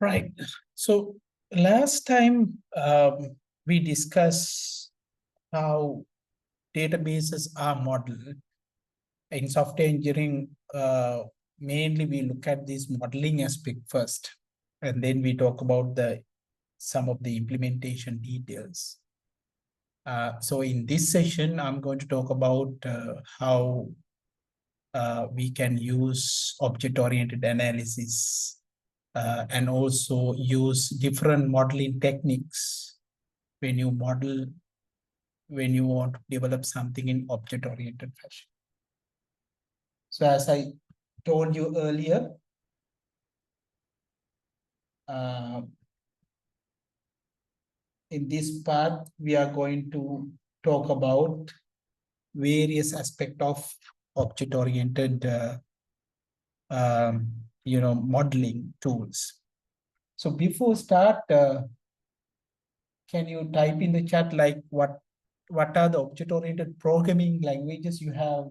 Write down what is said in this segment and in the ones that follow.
Right. So last time we discussed how databases are modeled. In software engineering, mainly we look at this modeling aspect first, and then we talk about some of the implementation details. So in this session, I'm going to talk about how we can use object-oriented analysis and also use different modeling techniques when you want to develop something in object-oriented fashion. So as I told you earlier, in this part, we are going to talk about various aspects of object-oriented modeling tools. So before start, can you type in the chat like what are the object-oriented programming languages you have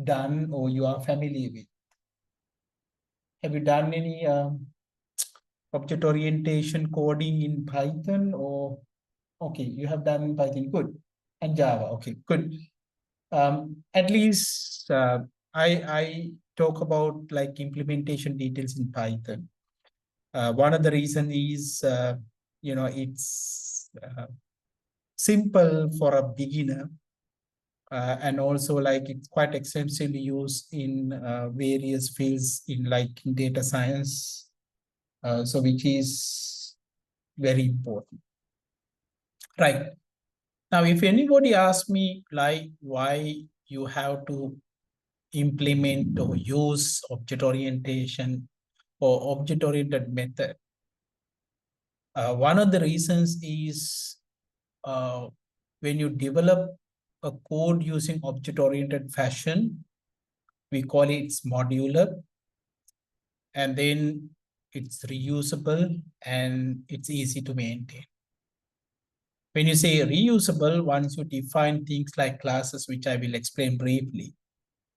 done or you are familiar with? Have you done any object orientation coding in Python or okay, you have done in Python, good. And Java, okay, good. At least I talk about like implementation details in Python. One of the reasons is, it's simple for a beginner. And also like it's quite extensively used in various fields in like data science. So which is very important. Right. Now, if anybody asks me like why you have to implement or use object orientation or object-oriented method, one of the reasons is when you develop a code using object-oriented fashion, we call it modular, and then it's reusable and it's easy to maintain. When you say reusable, once you define things like classes, which I will explain briefly,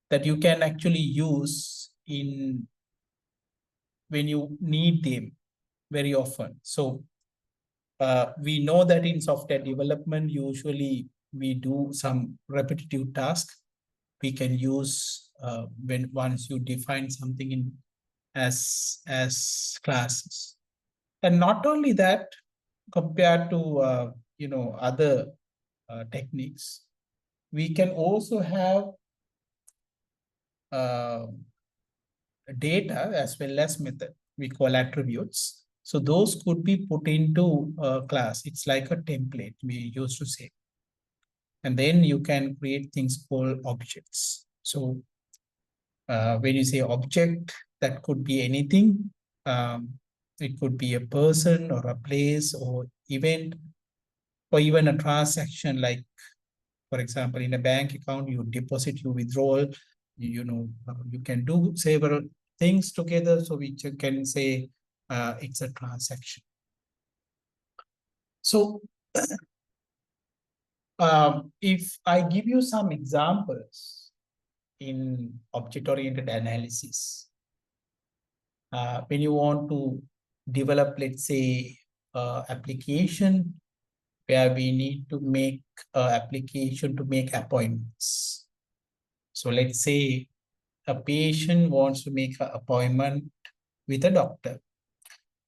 that you can actually use in when you need them very often. So we know that in software development, usually we do some repetitive tasks. We can use when once you define something in as classes. And not only that, compared to other techniques, we can also have data as well as method. We call attributes. So those could be put into a class. It's like a template, we used to say. And then you can create things called objects. So when you say object, that could be anything. It could be a person or a place or event, or even a transaction, like, for example, in a bank account, you deposit, you withdrawal, you can do several things together. So we can say it's a transaction. So if I give you some examples in object-oriented analysis, when you want to develop, let's say, application where we need to make application to make appointments. So let's say a patient wants to make an appointment with a doctor.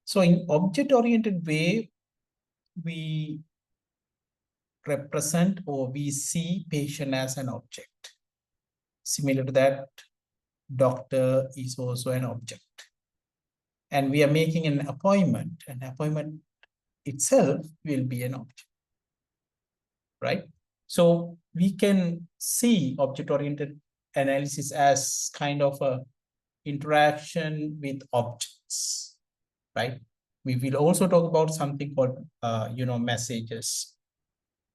So in object-oriented way, we represent or we see patient as an object. Similar to that, doctor is also an object. And we are making an appointment. An appointment itself will be an object, right? So we can see object-oriented analysis as kind of a interaction with objects, right? We will also talk about something called, messages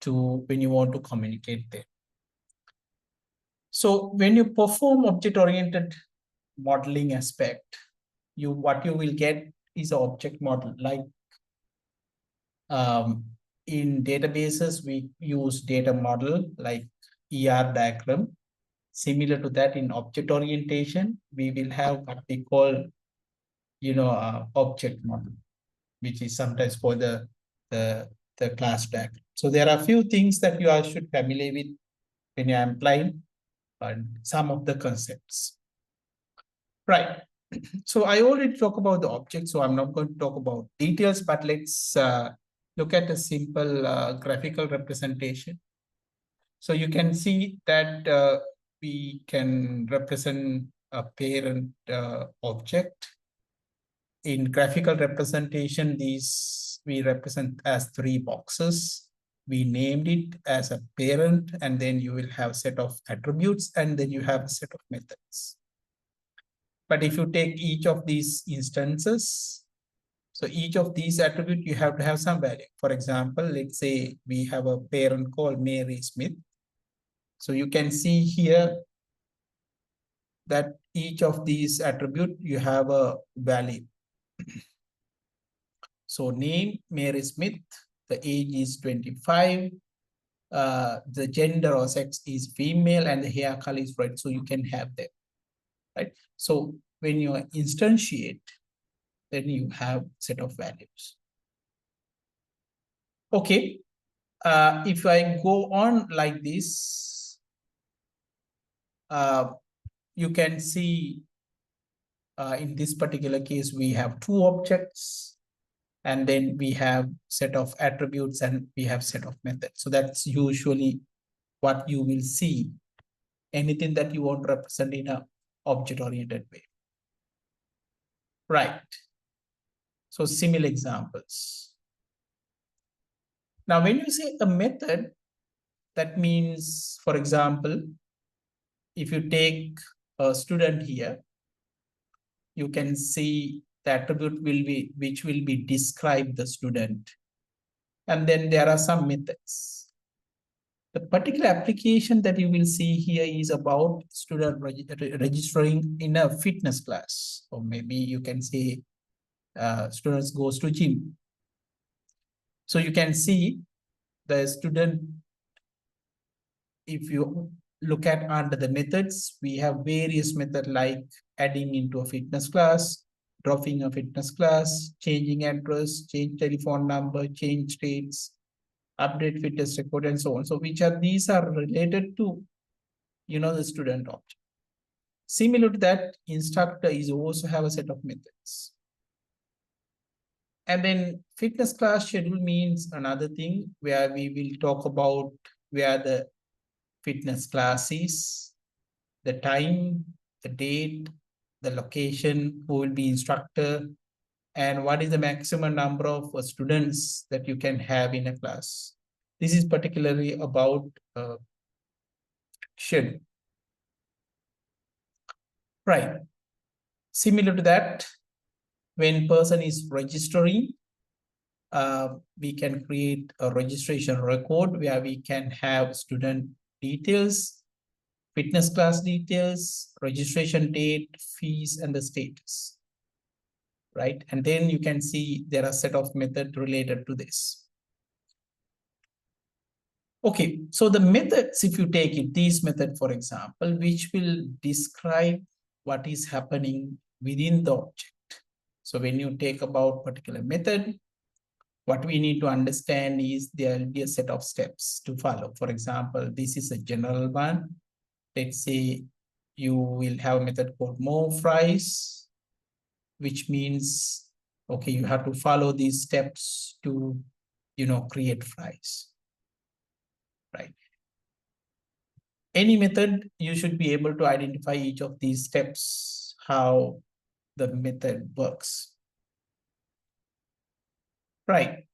to when you want to communicate them. So when you perform object-oriented modeling aspect, what you will get is an object model. Like in databases, we use data model like ER diagram. Similar to that, in object orientation, we will have what we call object model, which is sometimes for the, the class diagram. So there are a few things that you all should familiar with when you're applying some of the concepts. Right. So I already talked about the object, so I'm not going to talk about details, but let's look at a simple graphical representation. So you can see that we can represent a parent object. In graphical representation, these we represent as 3 boxes. We named it as a parent, and then you will have a set of attributes, and then you have a set of methods. But if you take each of these instances, so each of these attributes, you have to have some value. For example, let's say we have a parent called Mary Smith. So you can see here that each of these attributes, you have a value. So name, Mary Smith, the age is 25, the gender or sex is female, and the hair color is red. So you can have them, right? So when you instantiate, then you have set of values. Okay, if I go on like this, you can see in this particular case, we have 2 objects, and then we have set of attributes, and we have set of methods. So that's usually what you will see, anything that you want to represent in a object-oriented way. Right. So similar examples. Now, when you say a method, that means, for example, if you take a student here, you can see the attribute will be, which will be describe the student. And then there are some methods. The particular application that you will see here is about student registering in a fitness class, or maybe you can say students goes to gym. So you can see the student, if you look at under the methods, we have various methods like adding into a fitness class, dropping a fitness class, changing address, change telephone number, change states, update fitness record, and so on. So these are related to, the student object. Similar to that, instructor is also have a set of methods. And then fitness class schedule means another thing where we will talk about where the fitness class is, the time, the date, the location, who will be instructor, and what is the maximum number of students that you can have in a class. This is particularly about schedule. Right. Similar to that, when person is registering, we can create a registration record where we can have student details, fitness class details, registration date, fees, and the status. Right? And then you can see there are a set of methods related to this. Okay, so the methods, if you take it, these methods, for example, which will describe what is happening within the object. So when you take about particular method, what we need to understand is there will be a set of steps to follow. For example, this is a general one. Let's say you will have a method called more fries, which means, okay, you have to follow these steps to, create fries, right? Any method, you should be able to identify each of these steps, how the method works. Right.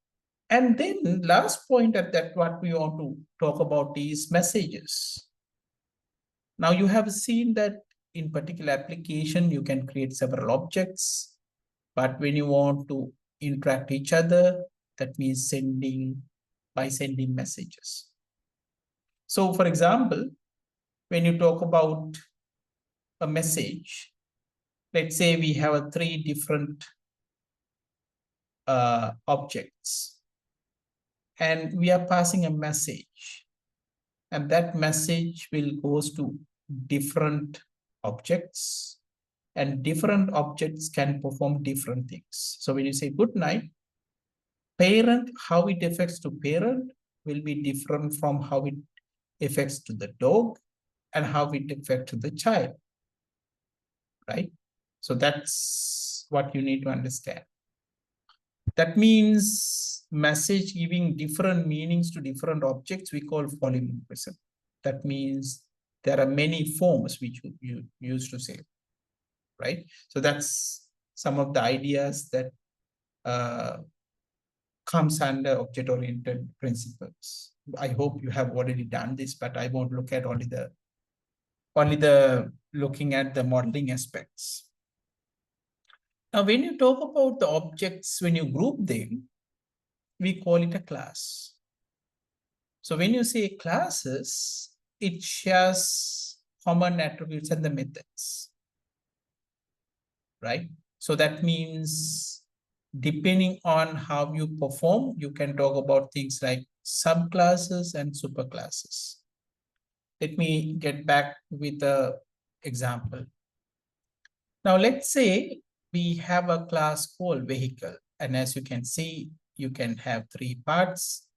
And then last point at that, what we want to talk about is messages. Now you have seen that in particular application, you can create several objects, but when you want to interact each other, that means by sending messages. So for example, when you talk about a message, let's say we have 3 different objects, and we are passing a message, and that message will goes to different objects, and different objects can perform different things. So when you say good night, parent, how it affects to parent will be different from how it affects to the dog and how it affects to the child, right? So that's what you need to understand. That means message giving different meanings to different objects we call polymorphism. That means there are many forms which you use to say, right? So that's some of the ideas that comes under object-oriented principles. I hope you have already done this, but I won't look at only the looking at the modeling aspects. Now, when you talk about the objects, when you group them, we call it a class. So when you say classes, it shares common attributes and the methods, right? So that means depending on how you perform, you can talk about things like subclasses and superclasses. Let me get back with the example. Now, let's say we have a class called vehicle. And as you can see, you can have three parts.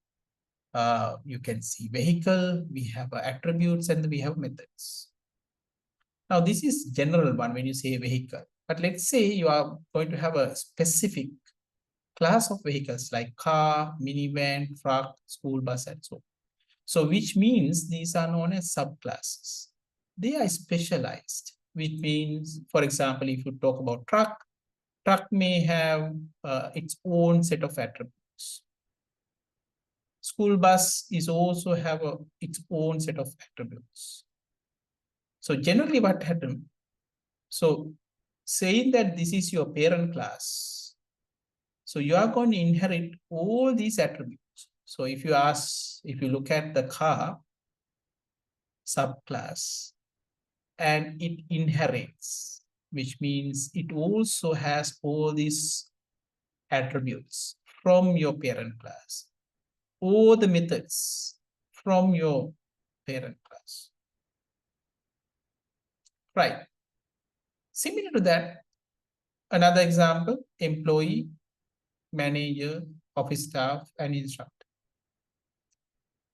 You can see vehicle, we have attributes, and we have methods. Now, this is general one when you say vehicle. But let's say you are going to have a specific class of vehicles like car, minivan, truck, school bus, and so on. So which means these are known as subclasses. They are specialized, which means, for example, if you talk about truck may have its own set of attributes. School bus is also have its own set of attributes. So generally what happened, so saying that this is your parent class, so you are going to inherit all these attributes. So if you look at the car subclass and it inherits, which means it also has all these attributes from your parent class, or the methods from your parent class. Right. Similar to that, another example, employee, manager, office staff, and instructor.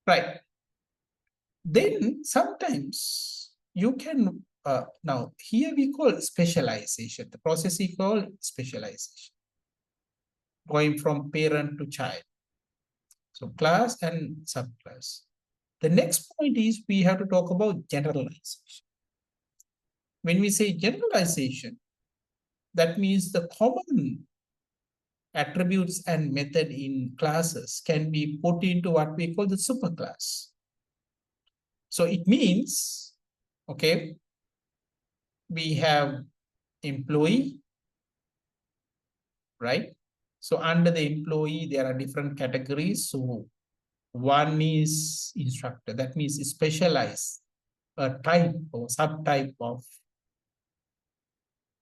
Right. Then sometimes you can, now here we call specialization. The process we call specialization, going from parent to child. So class and subclass. The next point is we have to talk about generalization. When we say generalization, that means the common attributes and method in classes can be put into what we call the superclass. So it means, okay, we have employee, right? So under the employee, there are different categories. So one is instructor, that means specialized, a type or subtype of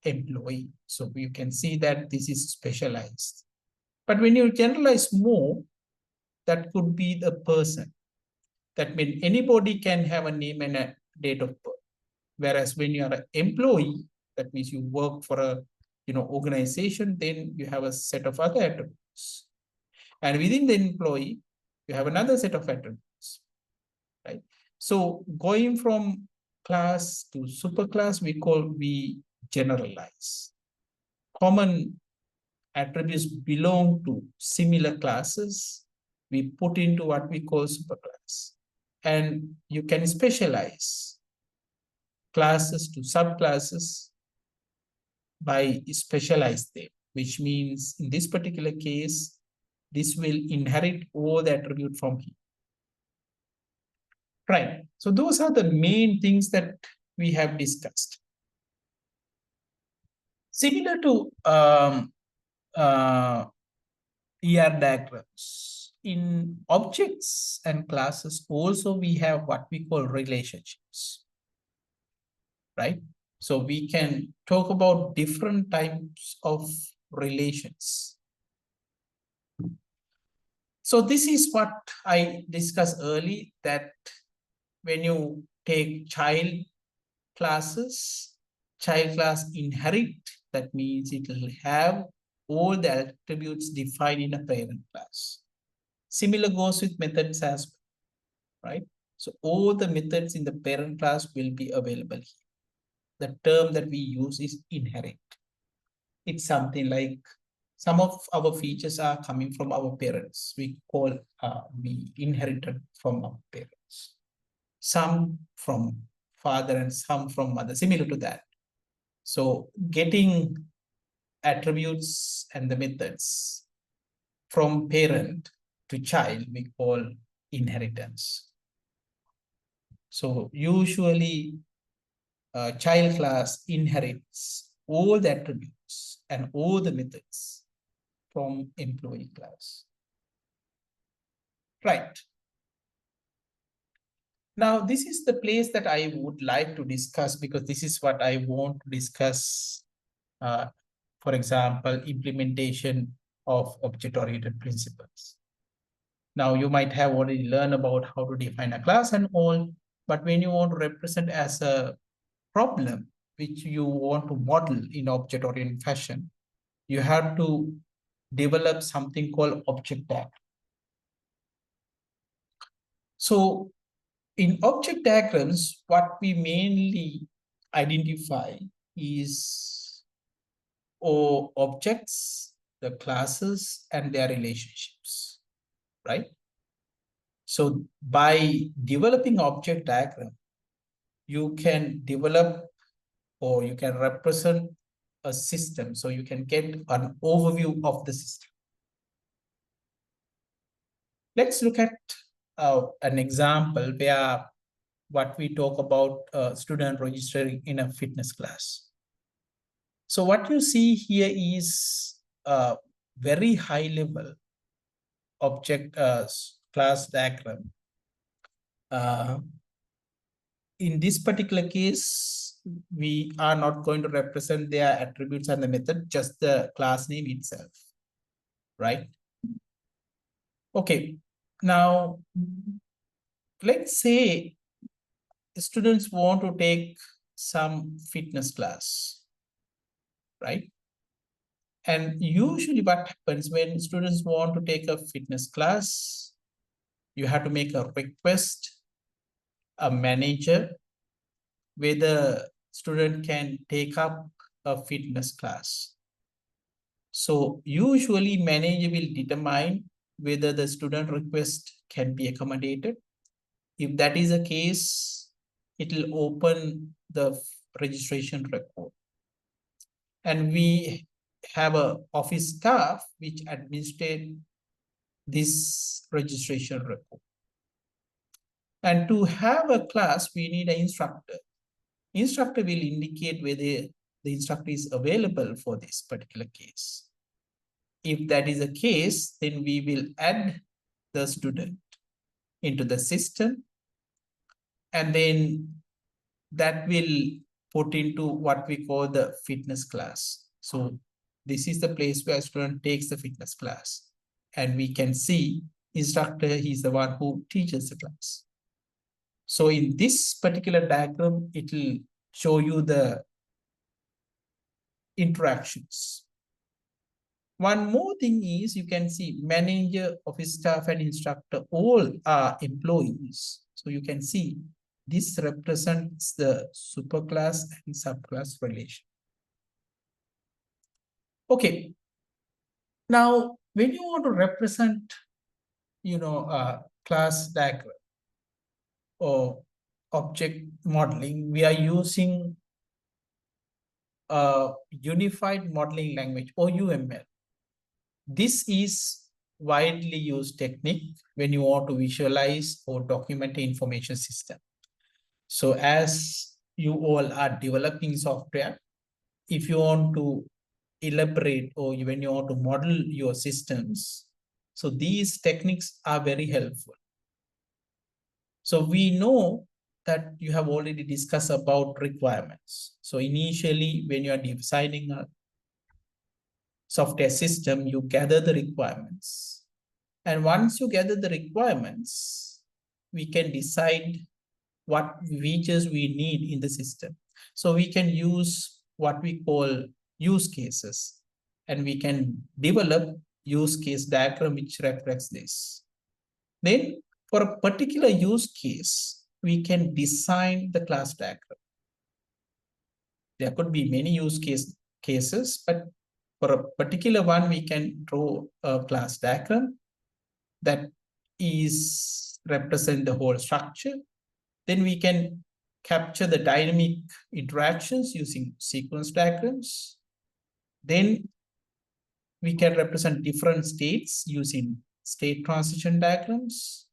employee. So you can see that this is specialized. But when you generalize more, that could be the person. That means anybody can have a name and a date of birth. Whereas when you are an employee, that means you work for a organization, then you have a set of other attributes. And within the employee, you have another set of attributes, right? So going from class to superclass, we generalize. Common attributes belong to similar classes. We put into what we call superclass. And you can specialize classes to subclasses by specialize them, which means in this particular case, this will inherit all the attribute from here. Right. So those are the main things that we have discussed. Similar to ER diagrams, in objects and classes also we have what we call relationships, right? So we can talk about different types of relations. So this is what I discussed early, that when you take child classes, child class inherit, that means it will have all the attributes defined in a parent class. Similar goes with methods as well, right? So all the methods in the parent class will be available here. The term that we use is inherit. It's something like some of our features are coming from our parents. We inherited from our parents. Some from father and some from mother, similar to that. So getting attributes and the methods from parent to child, we call inheritance. So usually child class inherits all the attributes and all the methods from employee class. Right. Now, this is the place that I would like to discuss, because this is what I want to discuss. For example, implementation of object-oriented principles. Now, you might have already learned about how to define a class and all, but when you want to represent as a problem which you want to model in object-oriented fashion, you have to develop something called object diagram. So in object diagrams, what we mainly identify is objects, the classes, and their relationships, right? So by developing object diagram, you can develop or you can represent a system. So you can get an overview of the system. Let's look at an example where what we talk about student registering in a fitness class. So what you see here is a very high level object class diagram. In this particular case, we are not going to represent their attributes and the method, just the class name itself, right? Okay, now let's say students want to take some fitness class, right? And usually what happens when students want to take a fitness class, you have to make a request, a manager, where the student can take up a fitness class. So usually manager will determine whether the student request can be accommodated. If that is the case, it will open the registration record. And we have a office staff which administrate this registration record. And to have a class, we need an instructor. Instructor will indicate whether the instructor is available for this particular case. If that is the case, then we will add the student into the system, and then that will put into what we call the fitness class. So this is the place where a student takes the fitness class, and we can see instructor, he's the one who teaches the class. So in this particular diagram, it will show you the interactions. One more thing is, you can see manager, office staff, and instructor all are employees. So you can see this represents the superclass and subclass relation. Okay. Now, when you want to represent, class diagram or object modeling, we are using a unified modeling language or UML. This is widely used technique when you want to visualize or document the information system. So as you all are developing software, if you want to elaborate or when you want to model your systems, so these techniques are very helpful. So we know that you have already discussed about requirements. So initially, when you are designing a software system, you gather the requirements. And once you gather the requirements, we can decide what features we need in the system. So we can use what we call use cases, and we can develop use case diagram which reflects this. Then for a particular use case, we can design the class diagram. There could be many cases, but for a particular one, we can draw a class diagram that is represent the whole structure. Then we can capture the dynamic interactions using sequence diagrams. Then we can represent different states using state transition diagrams.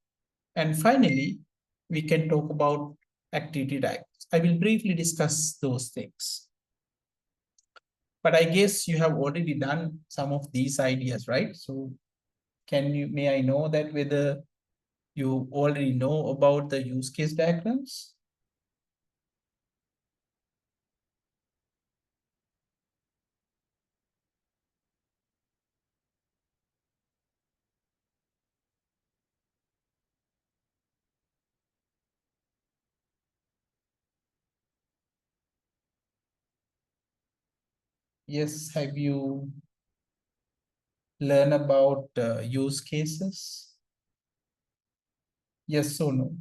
And finally, we can talk about activity diagrams. I will briefly discuss those things. But I guess you have already done some of these ideas, right? So may I know that whether you already know about the use case diagrams? Yes, have you learned about use cases? Yes or no?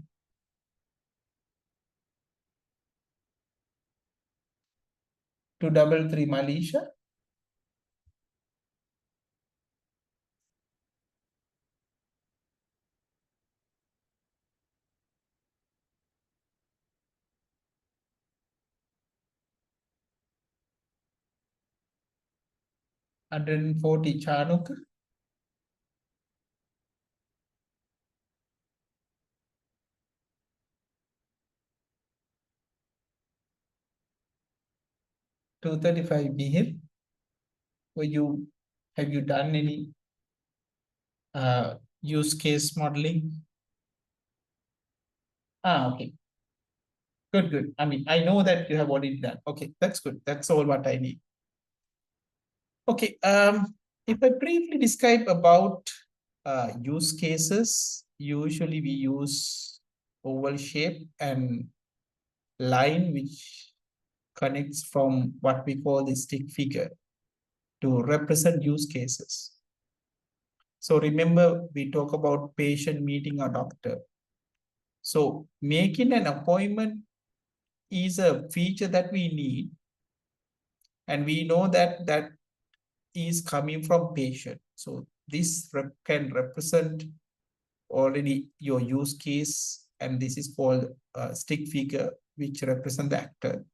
233 Malaysia? $140 Chanuk? $235 Bihir? Have you done any use case modeling? Okay. Good. I mean, I know that you have already done. Okay, that's good. That's all what I need. Okay, if I briefly describe about use cases, usually we use oval shape and line which connects from what we call the stick figure to represent use cases. So remember, we talk about patient meeting a doctor. So making an appointment is a feature that we need, and we know that that is coming from patient. So this can represent already your use case, and this is called a stick figure, which represent the actor.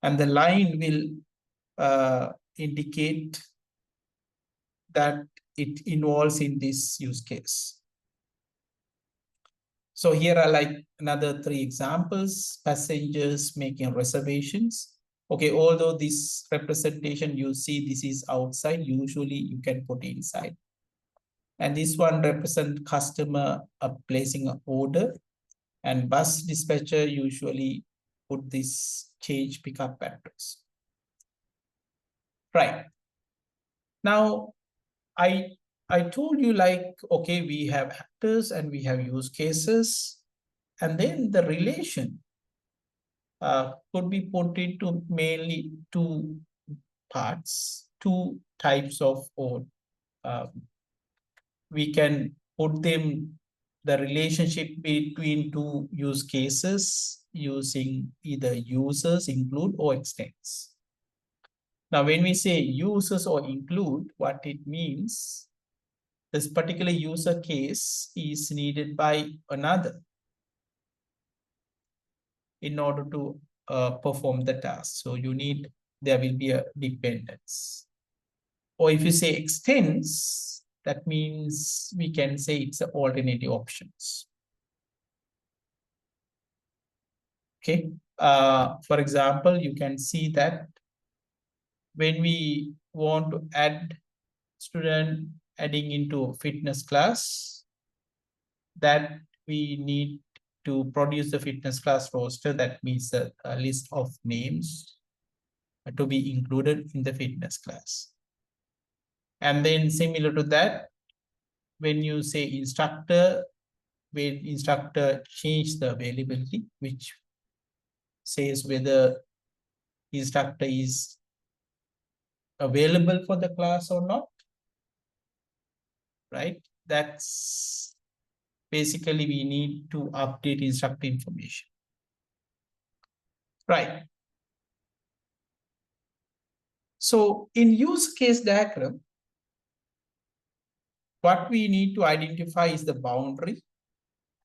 And the line will indicate that it involves in this use case. So here are like another 3 examples: passengers making reservations. Okay, although this representation you see, this is outside, usually you can put inside. And this one represent customer placing an order, and bus dispatcher usually put this change pickup address. Right. Now, I told you like, okay, we have actors and we have use cases, and then the relation could be put into mainly 2 parts, 2 types of, or we can put them, the relationship between 2 use cases using either users, include, or extends. Now, when we say users or include, what it means, this particular user case is needed by another in order to perform the task. So there will be a dependence. Or if you say extends, that means we can say it's an alternative options. Okay. For example, you can see that when we want to add student adding into a fitness class, that we need to produce the fitness class roster. That means a list of names to be included in the fitness class. And then similar to that, when you say instructor, when instructor change the availability, which says whether instructor is available for the class or not, right? That's basically we need to update instructor information, right? So in use case diagram, what we need to identify is the boundary,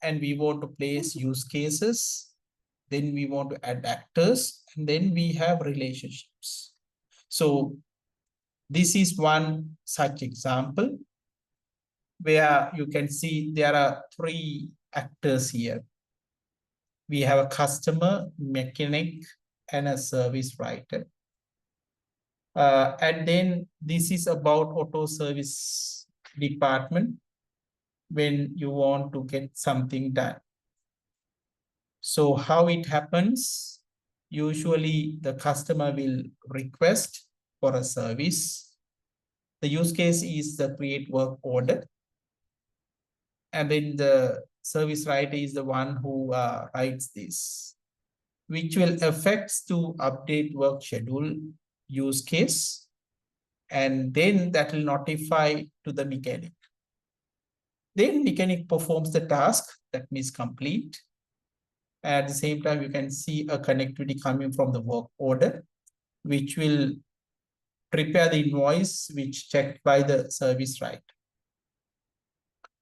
and we want to place use cases. Then we want to add actors, and then we have relationships. So this is one such example where you can see there are three actors here. We have a customer, mechanic, and a service writer. And then this is about auto service department when you want to get something done. So how it happens, usually the customer will request for a service. The use case is the create work order. And then the service writer is the one who writes this, which will affect to update work schedule use case. And then that will notify to the mechanic. Then mechanic performs the task, that means complete. At the same time, you can see a connectivity coming from the work order, which will prepare the invoice, which checked by the service writer.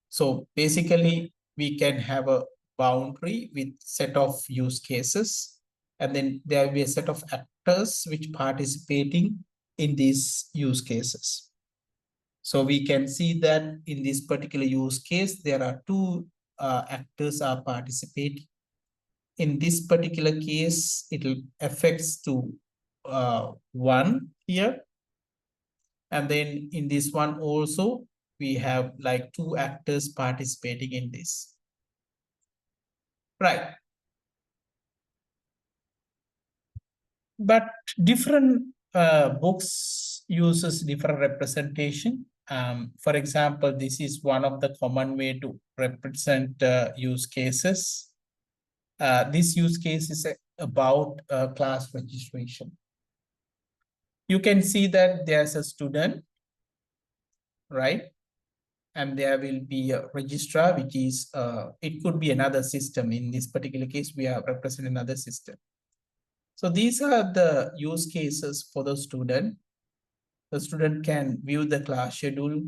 So basically, we can have a boundary with set of use cases, and then there will be a set of actors which participating in these use cases. So we can see that in this particular use case, there are two actors are participating. In this particular case, it will affects to one here. And then in this one also, we have like two actors participating in this. Right. But different books uses different representation. For example, this is one of the common way to represent use cases. This use case is about class registration. You can see that there's a student, right? And there will be a registrar, which is, it could be another system. In this particular case, we are representing another system. So these are the use cases for the student. The student can view the class schedule,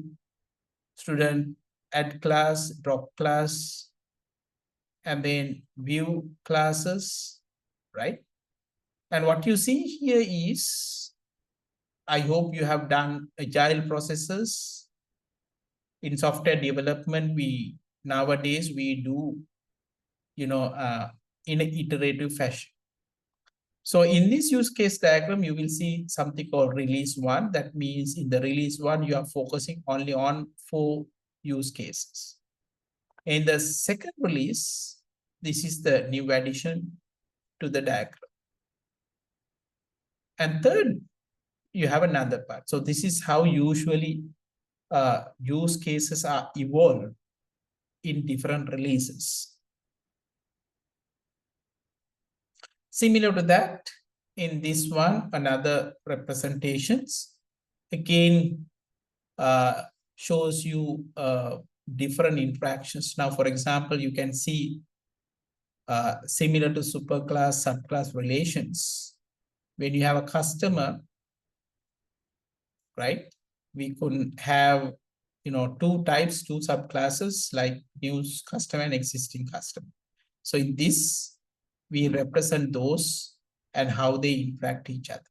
student add class, drop class, and then view classes, right? And what you see here is, I hope you have done agile processes. In software development, nowadays we do, in an iterative fashion. So in this use case diagram, you will see something called release one. That means in the release one, you are focusing only on 4 use cases. In the second release, this is the new addition to the diagram. And third, you have another part. So this is how usually use cases are evolved in different releases. Similar to that, in this one, another representations, again, shows you different interactions. Now, for example, you can see similar to superclass, subclass relations. When you have a customer, right, we could have, 2 types, 2 subclasses like new customer and existing customer. So in this, we represent those and how they interact each other.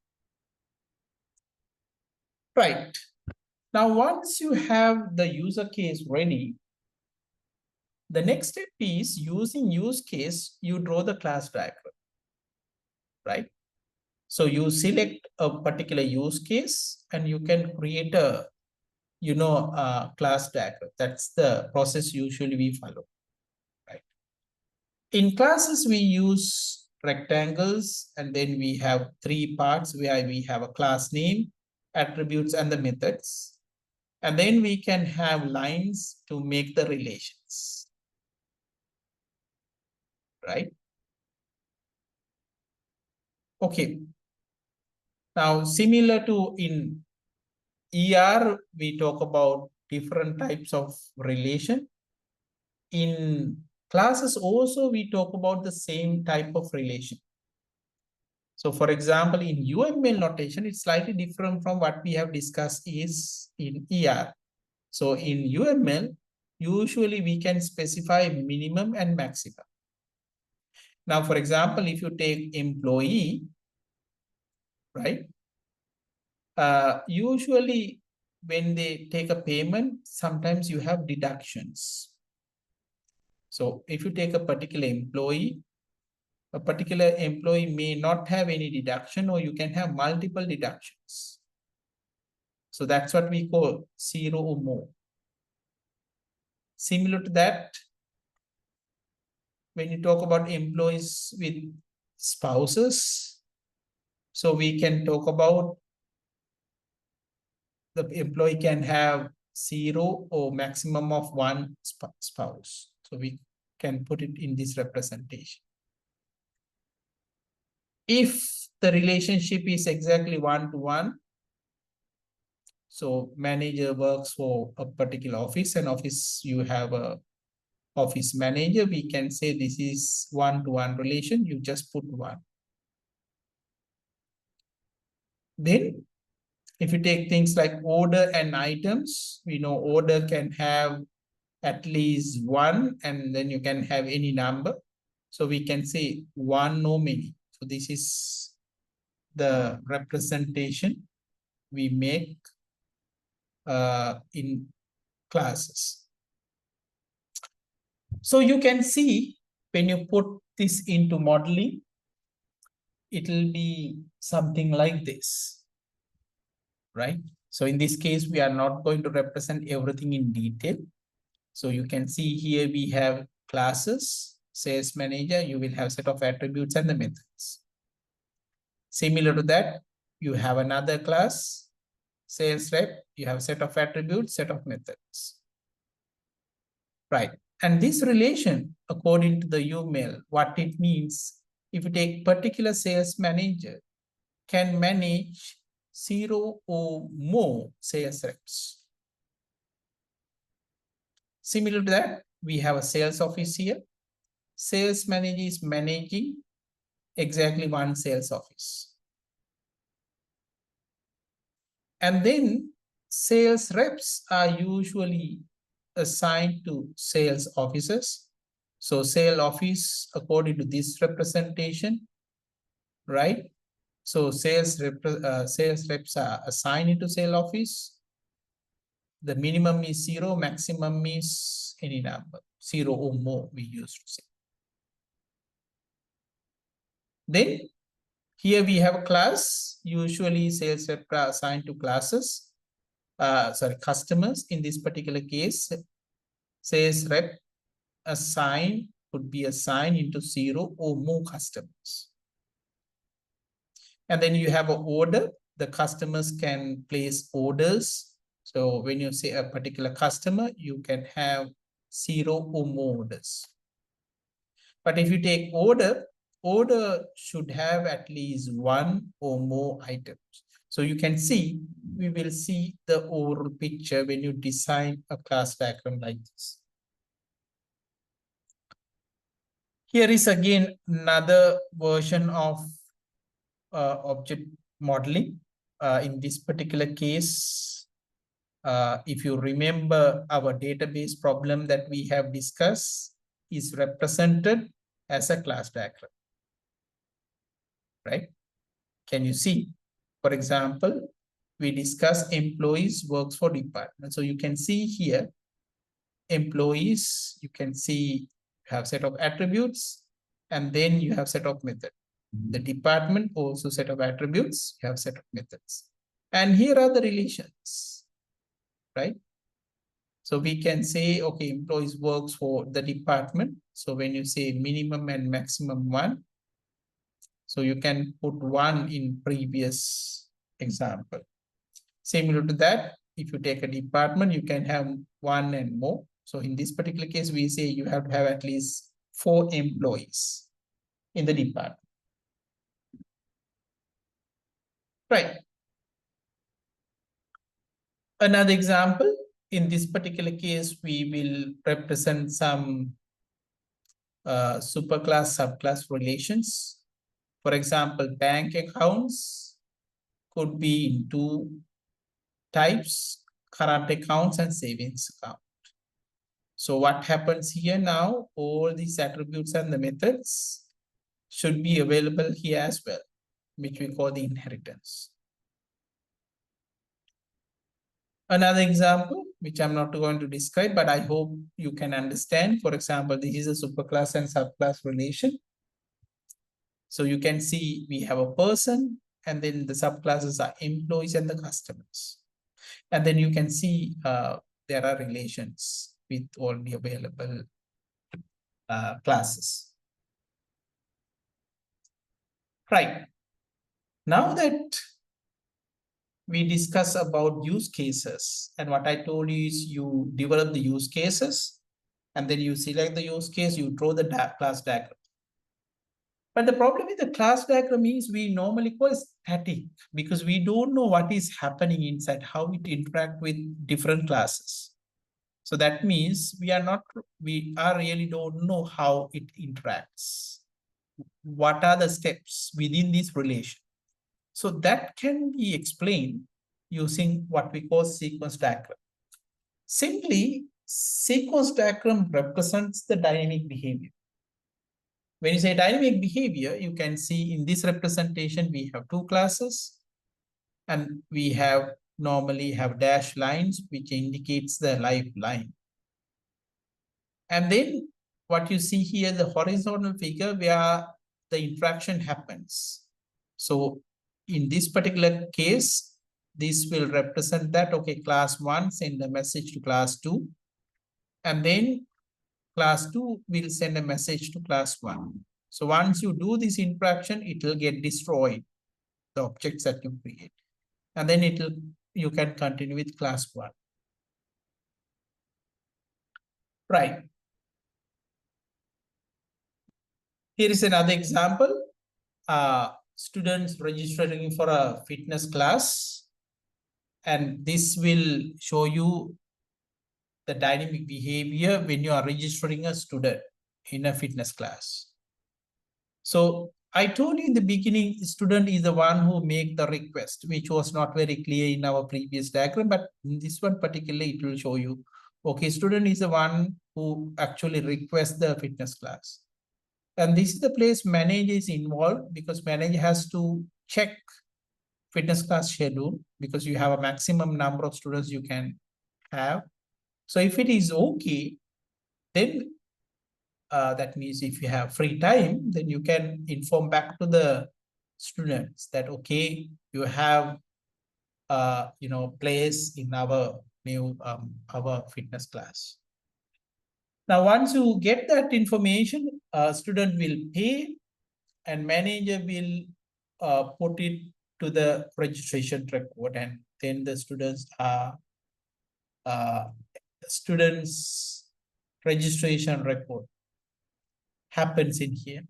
Right. Now, once you have the user case ready, the next step is using use case, you draw the class diagram, right? So you select a particular use case and you can create a, class diagram. That's the process usually we follow, right? In classes, we use rectangles, and then we have 3 parts where we have a class name, attributes, and the methods. And then we can have lines to make the relations, right? Okay. Now, similar to in ER, we talk about different types of relation. In classes also, we talk about the same type of relation. So for example, in UML notation, it's slightly different from what we have discussed is in ER. So in UML, usually we can specify minimum and maximum. Now, for example, if you take employee, right? Usually when they take a payment, sometimes you have deductions. So if you take a particular employee may not have any deduction, or you can have multiple deductions. So that's what we call zero or more. Similar to that, when you talk about employees with spouses, so we can talk about the employee can have 0 or maximum of 1 spouse. So we can put it in this representation. If the relationship is exactly 1-to-1, so manager works for a particular office, and office you have a office manager, we can say this is 1-to-1 relation, you just put 1. Then if you take things like order and items, we know order can have at least 1, and then you can have any number. So we can say 1 or many. So this is the representation we make in classes. So you can see when you put this into modeling, it will be something like this, right? So in this case, we are not going to represent everything in detail. So you can see here we have classes, sales manager, you will have set of attributes and the methods. Similar to that, you have another class, sales rep, you have set of attributes, set of methods. Right. And this relation, according to the UML, what it means, if you take particular sales manager, can manage 0 or more sales reps. Similar to that, we have a sales office here. Sales manager is managing exactly 1 sales office. And then sales reps are usually assigned to sales officers. So sales office, according to this representation, right? So sales reps are assigned into sales office. The minimum is 0, maximum is any number, 0 or more, we used to say. Then here we have a class. Usually sales reps are assigned to classes. Customers. In this particular case, sales rep could be assigned into 0 or more customers. And then you have an order. The customers can place orders. So when you say a particular customer, you can have 0 or more orders. But if you take order should have at least 1 or more items. So you can see, we will see the overall picture when you design a class diagram like this. Here is again another version of object modeling. In this particular case, if you remember, our database problem that we have discussed is represented as a class diagram, right? Can you see? For example, we discuss employees works for department. So you can see here, employees, you can see have set of attributes, and then you have set of method. The department also set of attributes, you have set of methods. And here are the relations, right? So we can say, okay, employees works for the department. So when you say minimum and maximum 1, so you can put 1 in previous example. Similar to that, if you take a department, you can have 1 and more. So in this particular case, we say you have to have at least 4 employees in the department. Right. Another example, in this particular case, we will represent some superclass, subclass relations. For example, bank accounts could be in two types, current accounts and savings account. So what happens here now, all these attributes and the methods should be available here as well, which we call the inheritance. Another example, which I'm not going to describe, but I hope you can understand. For example, this is a superclass and subclass relation. So you can see we have a person, and then the subclasses are employees and the customers. And then you can see there are relations with all the available classes. Right. Now that we discuss about use cases, and what I told you is you develop the use cases, and then you select the use case, you draw the class diagram. But the problem with the class diagram is we normally call it static because we don't know what is happening inside, how it interact with different classes. So that means we really don't know how it interacts. What are the steps within this relation? So that can be explained using what we call sequence diagram. Simply, sequence diagram represents the dynamic behavior. When you say dynamic behavior, you can see in this representation, we have two classes, and we have normally have dash lines, which indicates the life line. And then what you see here, the horizontal figure where the interaction happens. So in this particular case, this will represent that, okay, class 1 send a message to class 2, and then class 2 will send a message to class 1. So once you do this interaction, it will get destroyed, the objects that you create. And then you can continue with class 1. Right. Here is another example. Students registering for a fitness class, and this will show you the dynamic behavior when you are registering a student in a fitness class. So I told you in the beginning, student is the one who make the request, which was not very clear in our previous diagram, but in this one particularly, it will show you, okay, student is the one who actually requests the fitness class. And this is the place manager is involved because manager has to check fitness class schedule because you have a maximum number of students you can have. So if it is okay, then that means if you have free time, then you can inform back to the students that, okay, you have, place in our new, our fitness class. Now, once you get that information, student will pay and manager will put it to the registration record, and then the students registration record happens in here.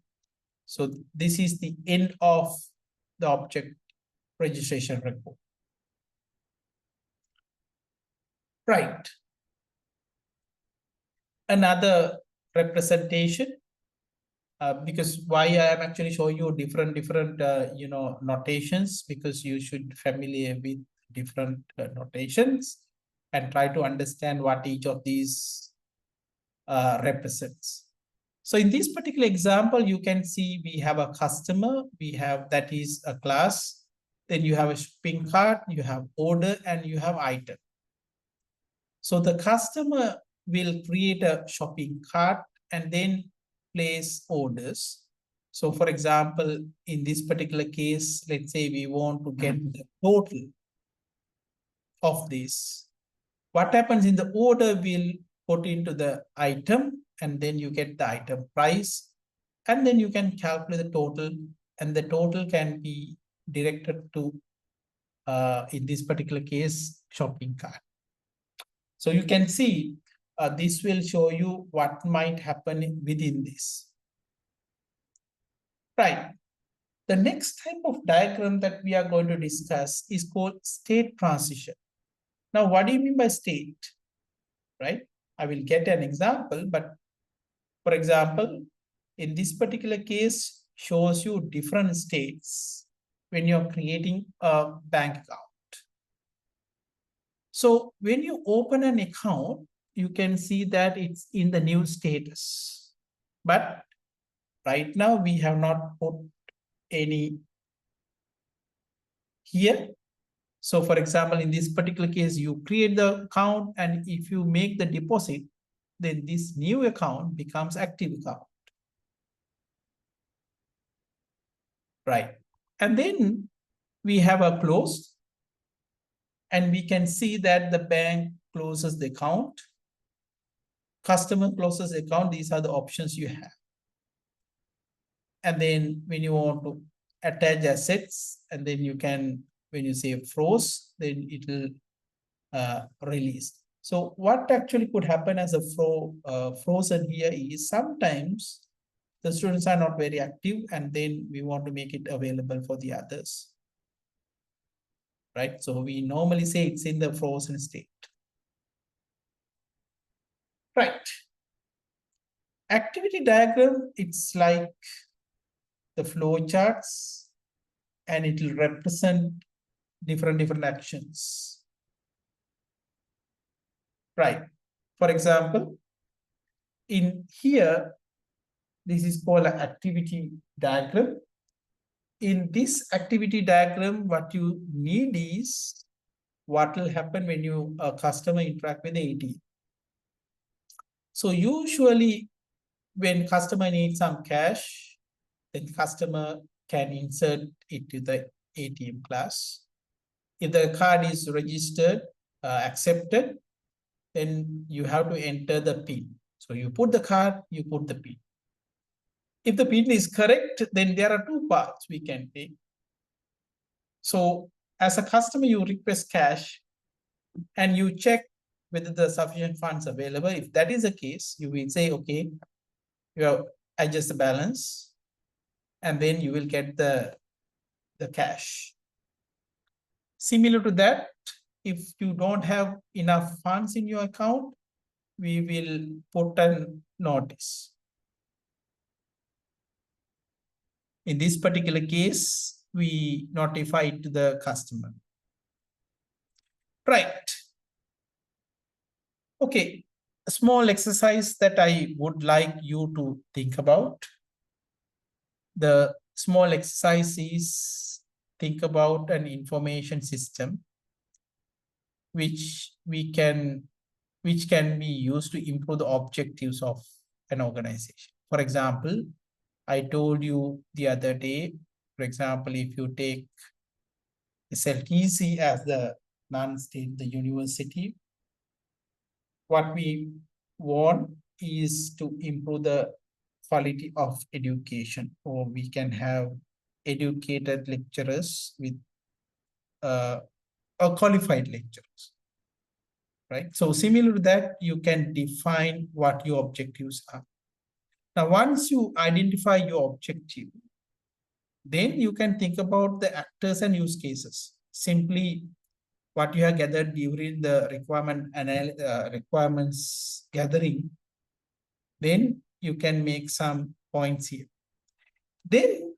So this is the end of the object registration record. Right. Another representation, because why I am actually showing you different notations, because you should familiar with different notations and try to understand what each of these represents. So in this particular example, you can see we have a customer, we have that is a class, then you have a shopping cart, you have order, and you have item. So the customer will create a shopping cart and then place orders. So for example, in this particular case, let's say we want to get the total of this. What happens in the order will put into the item, and then you get the item price, and then you can calculate the total, and the total can be directed to, in this particular case, shopping cart. So you can see this will show you what might happen within this. Right. The next type of diagram that we are going to discuss is called state transition. Now, what do you mean by state? Right? I will get an example, but for example, in this particular case, shows you different states when you're creating a bank account. So when you open an account, you can see that it's in the new status. But right now, we have not put any here. So for example, in this particular case, you create the account, and if you make the deposit, then this new account becomes active account. Right. And then we have a close, and we can see that the bank closes the account, customer closes the account. These are the options you have. And then when you want to attach assets, and then you can, when you say froze, then it will release. So what actually could happen as a frozen here is sometimes the students are not very active, and then we want to make it available for the others. Right? So we normally say it's in the frozen state. Right. Activity diagram, it's like the flow charts, and it will represent different actions. Right. For example, in here, this is called an activity diagram. In this activity diagram, what you need is what will happen when you a customer interact with the ATM. So usually when customer needs some cash, then customer can insert it to the ATM class. If the card is registered, accepted, then you have to enter the PIN. So you put the card, you put the PIN. If the PIN is correct, then there are two paths we can take. So as a customer, you request cash and you check whether the sufficient funds available. If that is the case, you will say, okay, you have adjust the balance, and then you will get the cash. Similar to that, if you don't have enough funds in your account, we will put a notice. In this particular case, we notify it to the customer. Right. Okay, a small exercise that I would like you to think about. The small exercise is think about an information system which can be used to improve the objectives of an organization. For example, I told you the other day, for example, if you take SLTC as the non-state, the university, what we want is to improve the quality of education, or we can have educated lecturers with or qualified lecturers, right? So similar to that, you can define what your objectives are. Now, once you identify your objective, then you can think about the actors and use cases. Simply what you have gathered during the requirements gathering, then you can make some points here. Then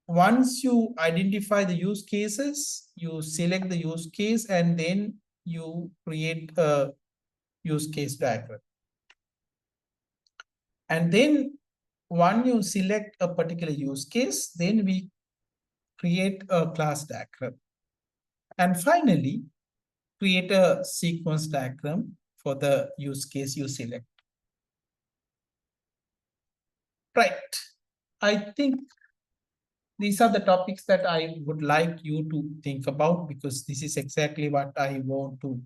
once you identify the use cases, you select the use case, and then you create a use case diagram. And then when you select a particular use case, then we create a class diagram. And finally, create a sequence diagram for the use case you select. Right. I think these are the topics that I would like you to think about, because this is exactly what I want to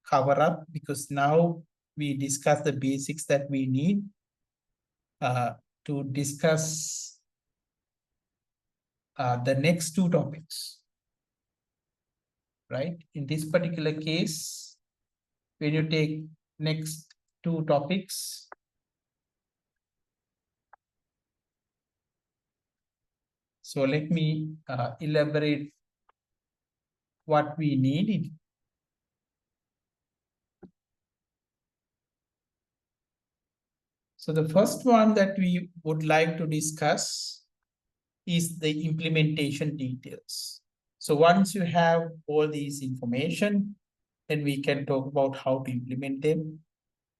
cover up, because now we discuss the basics that we need to discuss the next two topics. Right? In this particular case, when you take next two topics, so let me elaborate what we need. So the first one that we would like to discuss is the implementation details. So once you have all these information, then we can talk about how to implement them,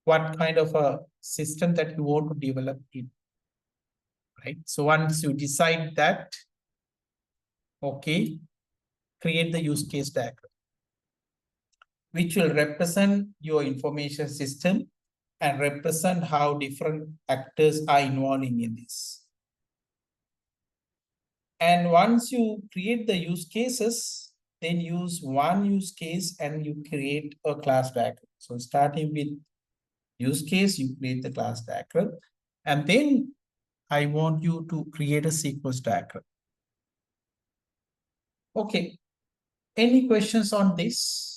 what kind of a system that you want to develop in, right? So once you decide that, okay, create the use case diagram, which will represent your information system and represent how different actors are involving in this. And once you create the use cases, then use one use case and you create a class diagram. So starting with use case, you create the class diagram. And then I want you to create a sequence diagram. Okay. Any questions on this?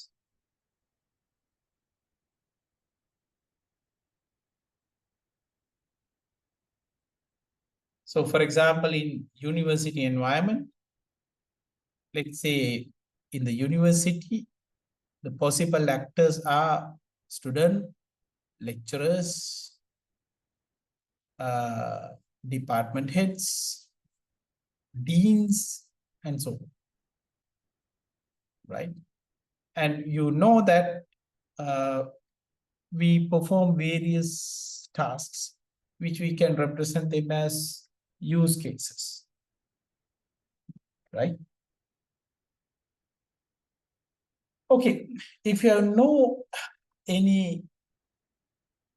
So for example, in university environment, let's say in the university, the possible actors are student, lecturers, department heads, deans, and so on, right? And you know that we perform various tasks, which we can represent them as use cases, right? Okay, if you have no any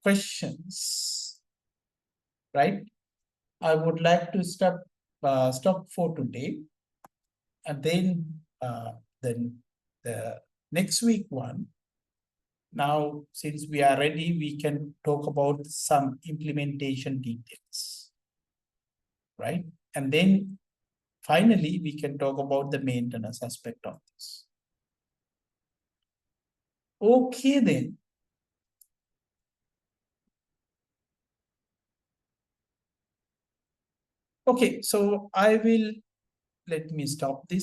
questions, right? I would like to stop for today, and then the next week one. Now, since we are ready, we can talk about some implementation details, right? And then finally, we can talk about the maintenance aspect of this. Okay, then. Okay, so let me stop this.